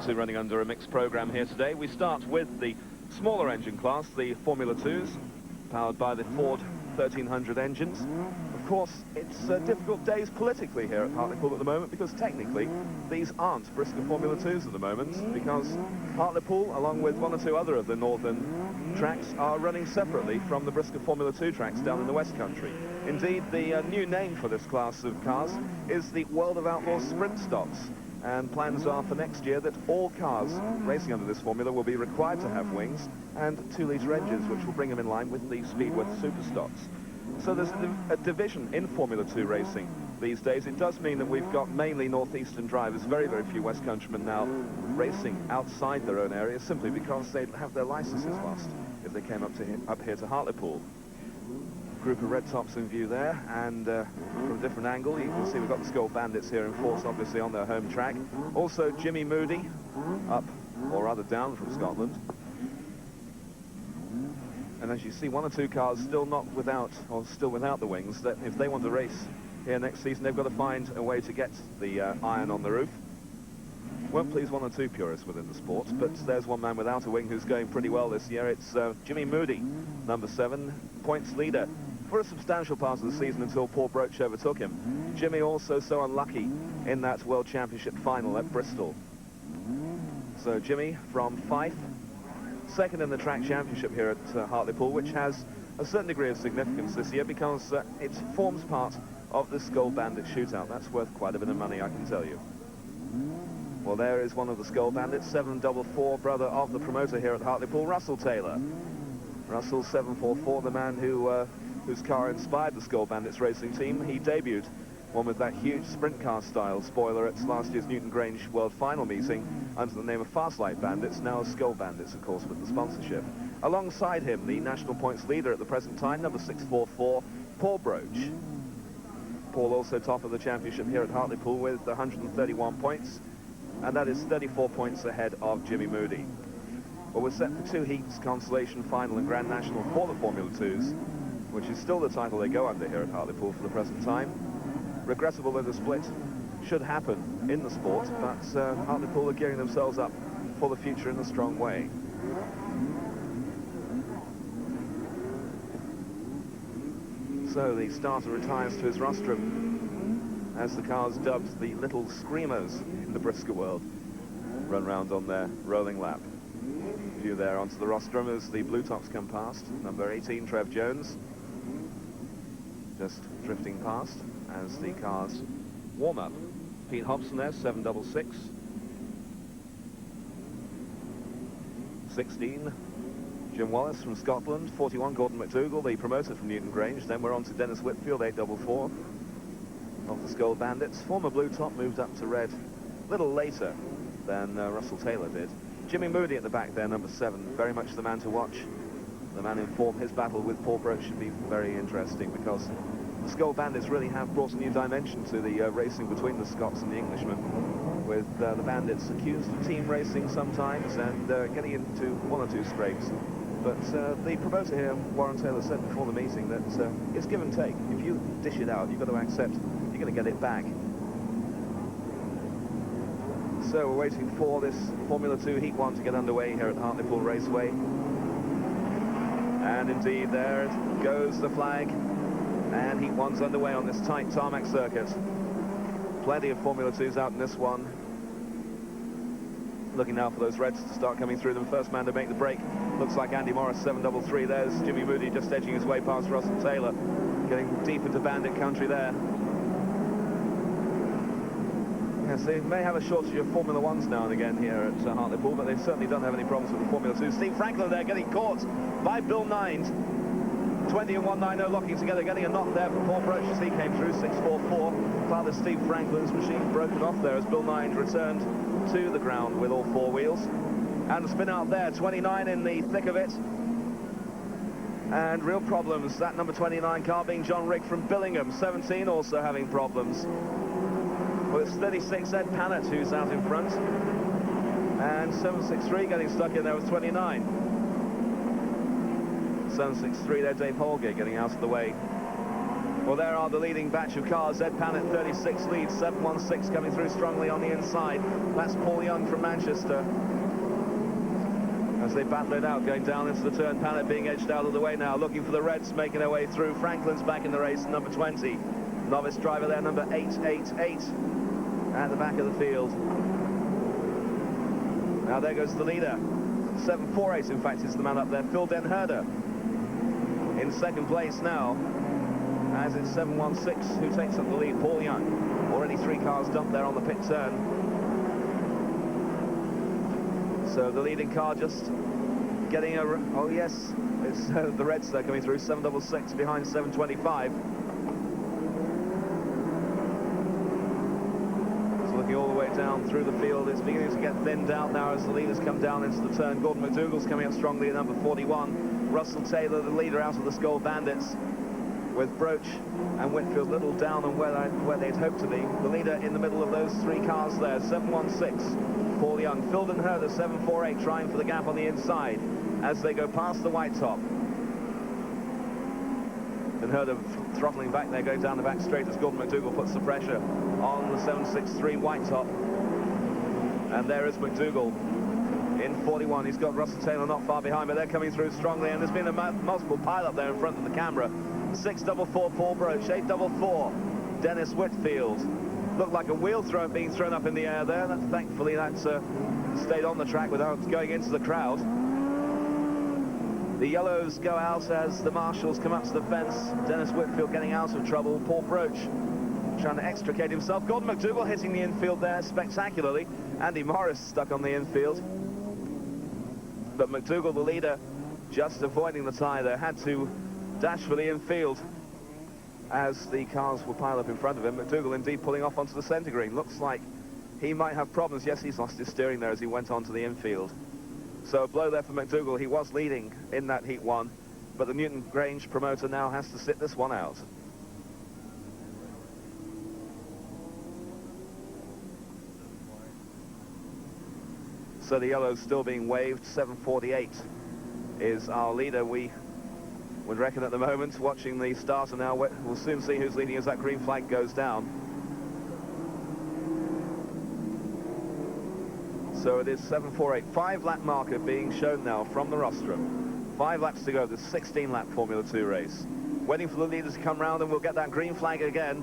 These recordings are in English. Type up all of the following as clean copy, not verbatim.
Two running under a mixed program here today. We start with the smaller engine class, the Formula 2s, powered by the Ford 1300 engines. Of course, it's difficult days politically here at Hartlepool at the moment, because technically these aren't Bristol Formula 2s at the moment, because Hartlepool, along with one or two other of the northern tracks, are running separately from the Bristol Formula 2 tracks down in the West Country. Indeed, the new name for this class of cars is the World of Outlaws Sprint Stocks, and plans are for next year that all cars racing under this formula will be required to have wings and 2-litre engines, which will bring them in line with the Speedworth Super Stocks. So there's a division in Formula 2 racing these days. It does mean that we've got mainly northeastern drivers, very, very few West Countrymen now racing outside their own area, simply because they'd have their licenses lost if they came up here to Hartlepool. Group of red tops in view there, and from a different angle you can see we've got the Skull Bandits here in force, obviously on their home track. Also Jimmy Moody, up, or rather down, from Scotland. And as you see, one or two cars still without the wings, that if they want to race here next season, they've got to find a way to get the iron on the roof. Won't please one or two purists within the sport, but there's one man without a wing who's going pretty well this year. It's Jimmy Moody, number 7, points leader for a substantial part of the season until Paul Broach overtook him. Jimmy also so unlucky in that World Championship final at Bristol. So Jimmy from Fife, second in the track championship here at Hartlepool, which has a certain degree of significance this year because it forms part of the Skull Bandit shootout. That's worth quite a bit of money, I can tell you. Well, there is one of the Skull Bandits, 744, brother of the promoter here at Hartlepool, Russell Taylor. Russell 744, the man whose car inspired the Skull Bandits racing team. He debuted one with that huge sprint car style spoiler at last year's Newton Grange World Final meeting under the name of Fastlight Bandits, now Skull Bandits, of course, with the sponsorship. Alongside him, the national points leader at the present time, number 644, Paul Broach. Paul also top of the championship here at Hartlepool with 131 points, and that is 34 points ahead of Jimmy Moody. Well, we're set for 2 heats, consolation final and Grand National for the Formula 2s, which is still the title they go under here at Hartlepool for the present time. Regrettable that the split should happen in the sport, but Hartlepool are gearing themselves up for the future in a strong way. So the starter retires to his rostrum as the cars dubbed the Little Screamers in the Brisker world run round on their rolling lap. View there onto the rostrum as the blue tops come past. Number 18, Trev Jones, just drifting past as the cars warm up. Pete Hobson there, 766. 16, Jim Wallace from Scotland. 41, Gordon McDougall, the promoter from Newton Grange. Then we're on to Dennis Whitfield, 844, of the Skull Bandits. Former blue top moved up to red a little later than Russell Taylor did. Jimmy Moody at the back there, number 7, very much the man to watch, the man in form. His battle with Paul Broach should be very interesting, because the Skull Bandits really have brought a new dimension to the racing between the Scots and the Englishmen, with the Bandits accused of team racing sometimes and getting into 1 or 2 scrapes. But the promoter here, Warren Taylor, said before the meeting that it's give and take. If you dish it out, you've got to accept you're going to get it back. So we're waiting for this Formula 2 Heat 1 to get underway here at Hartlepool Raceway. And indeed, there it goes, the flag. And Heat 1's underway on this tight tarmac circuit. Plenty of Formula 2s out in this one. Looking now for those reds to start coming through them. First man to make the break looks like Andy Morris, 733. There's Jimmy Moody just edging his way past Russell Taylor, getting deep into bandit country there. Yes, they may have a shortage of Formula 1s now and again here at Hartlepool, but they certainly don't have any problems with the Formula 2. Steve Franklin there getting caught by Bill Nines. 20 and 190 locking together, getting a knock there for Paul Broach as he came through, 644. Father Steve Franklin's machine broken off there as Bill Nines returned to the ground with all 4 wheels. And the spin out there, 29 in the thick of it. And real problems, that number 29 car being John Rigg from Billingham, 17 also having problems. Well, it's 36 Ed Pannett who's out in front, and 763 getting stuck in there with 29. 763 there, Dave Holgate getting out of the way Well, there are the leading batch of cars. Ed Pannett, 36 leads, 716 coming through strongly on the inside. That's Paul Young from Manchester. As they battle it out, going down into the turn, Pannett being edged out of the way now, looking for the Reds, making their way through. Franklin's back in the race, number 20. Novice driver there, number 888, at the back of the field. Now there goes the leader. 748, in fact, is the man up there, Phil Den Herder. In second place now, as it's 716 who takes up the lead, Paul Young. Already 3 cars dumped there on the pit turn. So the leading car just getting a... Oh, yes, it's the Reds there coming through, 766 behind 725. So looking all the way down through the field, it's beginning to get thinned out now as the leaders come down into the turn. Gordon McDougall's coming up strongly at number 41. Russell Taylor, the leader out of the Skull Bandits, with Broach and Whitfield little down on where they'd hoped to be. The leader in the middle of those 3 cars there, 716. Paul Young. Phil Den Herder, 748, trying for the gap on the inside as they go past the white top. Den Herder throttling back there, going down the back straight as Gordon McDougall puts the pressure on the 763 white top. And there is McDougall in 41. He's got Russell Taylor not far behind, but they're coming through strongly, and there's been a multiple pile-up there in front of the camera. 644 Paul Broach, 844 Dennis Whitfield. Looked like a wheel being thrown up in the air there. Thankfully that stayed on the track without going into the crowd. The yellows go out as the marshals come up to the fence. Dennis Whitfield getting out of trouble. Paul Broach trying to extricate himself. Gordon McDougall hitting the infield there spectacularly. Andy Morris stuck on the infield. But McDougall, the leader, just avoiding the tie there, had to dash for the infield as the cars will pile up in front of him. McDougall indeed pulling off onto the centre green. Looks like he might have problems. Yes, he's lost his steering there as he went onto the infield. So a blow there for McDougall. He was leading in that Heat 1, but the Newton Grange promoter now has to sit this one out. So the yellow's still being waved. 748 is our leader. We would reckon at the moment, watching the starter now, we'll soon see who's leading as that green flag goes down. So it is 748, 5-lap marker being shown now from the rostrum. 5 laps to go, this 16-lap Formula 2 race. Waiting for the leaders to come round, and we'll get that green flag again.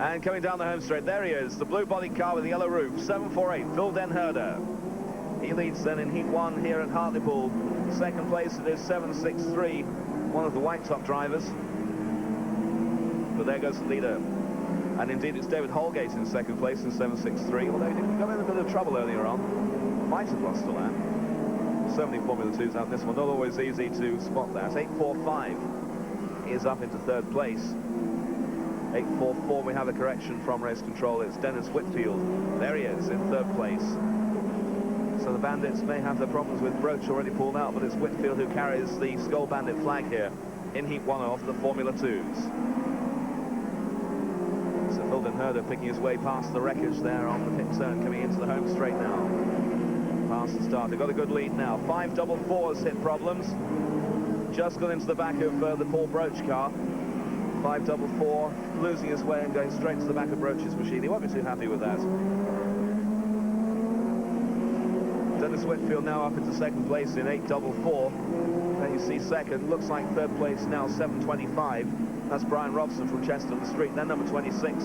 And coming down the home straight, there he is, the blue-bodied car with the yellow roof, 748, Phil Den Herder. He leads then in Heat 1 here at Hartlepool. Second place it is 763, one of the white top drivers. But there goes the leader. And indeed it's David Holgate in second place in 763, although he got in a bit of trouble earlier on. Might have lost a lap. So many Formula 2s out this one, not always easy to spot that. 845 is up into third place. 844, we have a correction from race control. It's Dennis Whitfield. There he is in third place. So the Bandits may have their problems with Broach already pulled out, but it's Whitfield who carries the Skull Bandit flag here in Heat 1 of the Formula 2s. So Phil Den Herder picking his way past the wreckage there on the pit turn, coming into the home straight now. Past the start. They've got a good lead now. 544's hit problems. Just got into the back of the Paul Broach car. 544 losing his way and going straight to the back of Broach's machine. He won't be too happy with that. Dennis Whitfield now up into second place in 844. Then you see second, looks like third place now, 725. That's Brian Robson from Chester-on-the-Street. Then number 26.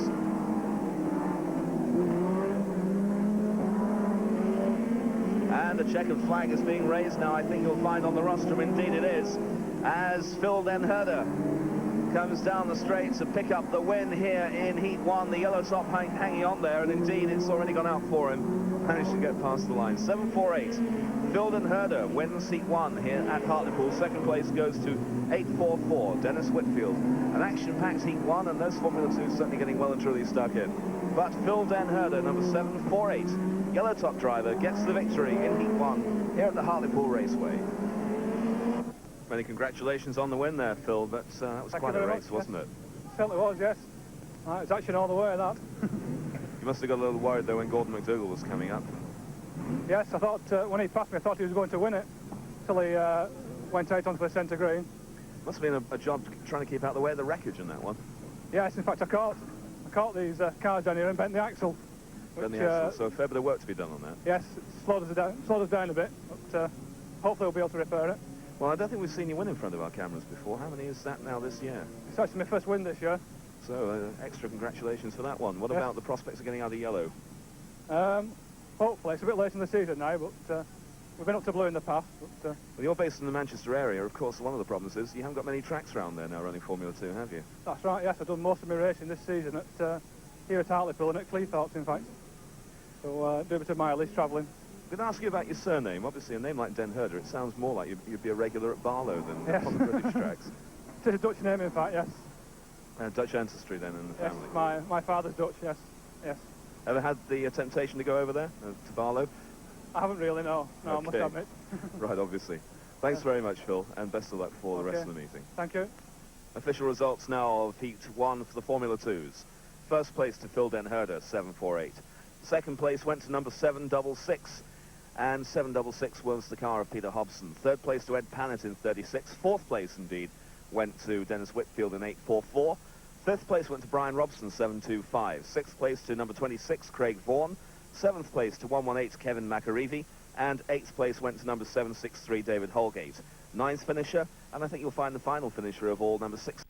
And the checkered flag is being raised now, I think you'll find on the rostrum. Indeed it is, as Phil Den Herder comes down the straight to pick up the win here in Heat 1. The yellow top hanging on there, and indeed it's already gone out for him. Managed to get past the line. 748. Phil Den Herder wins Heat 1 here at Hartlepool. Second place goes to 844. Dennis Whitfield. An action-packed Heat 1, and those Formula 2s certainly getting well and truly stuck in. But Phil Den Herder, number 748, yellow top driver, gets the victory in Heat 1 here at the Hartlepool Raceway. Many congratulations on the win there, Phil, but that was quite a race, wasn't it? Certainly was, yes. It was actually all the way, that. You must have got a little worried, though, when Gordon McDougall was coming up. Yes, I thought, when he passed me, I thought he was going to win it, till he went out onto the centre green. Must have been a job trying to keep out the way of the wreckage in that one. Yes, in fact I caught these cars down here and bent the axle. Bent the axle, so a fair bit of work to be done on that. Yes, it slowed us down a bit, but hopefully we'll be able to repair it. Well, I don't think we've seen you win in front of our cameras before. How many is that now this year? It's actually my first win this year. So, extra congratulations for that one. What about the prospects of getting out of yellow? Hopefully. It's a bit late in the season now, but we've been up to blue in the past. But, well, you're based in the Manchester area. Of course, one of the problems is you haven't got many tracks around there now running Formula 2, have you? That's right, yes. I've done most of my racing this season at here at Hartlepool and at Cleethorpes, in fact. So, do a bit of mileage travelling. I'm going to ask you about your surname. Obviously, a name like Den Herder, it sounds more like you'd be a regular at Barlow than on the British tracks. It's a Dutch name, in fact, yes. Dutch ancestry, then, in the yes, family? my father's Dutch, yes. Ever had the temptation to go over there, to Barlow? I haven't really, no. No, okay. I must admit. Right, obviously. Thanks very much, Phil, and best of luck for the rest of the meeting. Thank you. Official results now of Heat 1 for the Formula 2s. First place to Phil Den Herder, 748. Second place went to number 766, and 766 was the car of Peter Hobson. Third place to Ed Pannett in 36. Fourth place, indeed, went to Dennis Whitfield in 844. Fifth place went to Brian Robson, 725. Sixth place to number 26, Craig Vaughan. Seventh place to 118, Kevin McAreevy. And eighth place went to number 763, David Holgate. Ninth finisher, and I think you'll find the final finisher of all, number 6.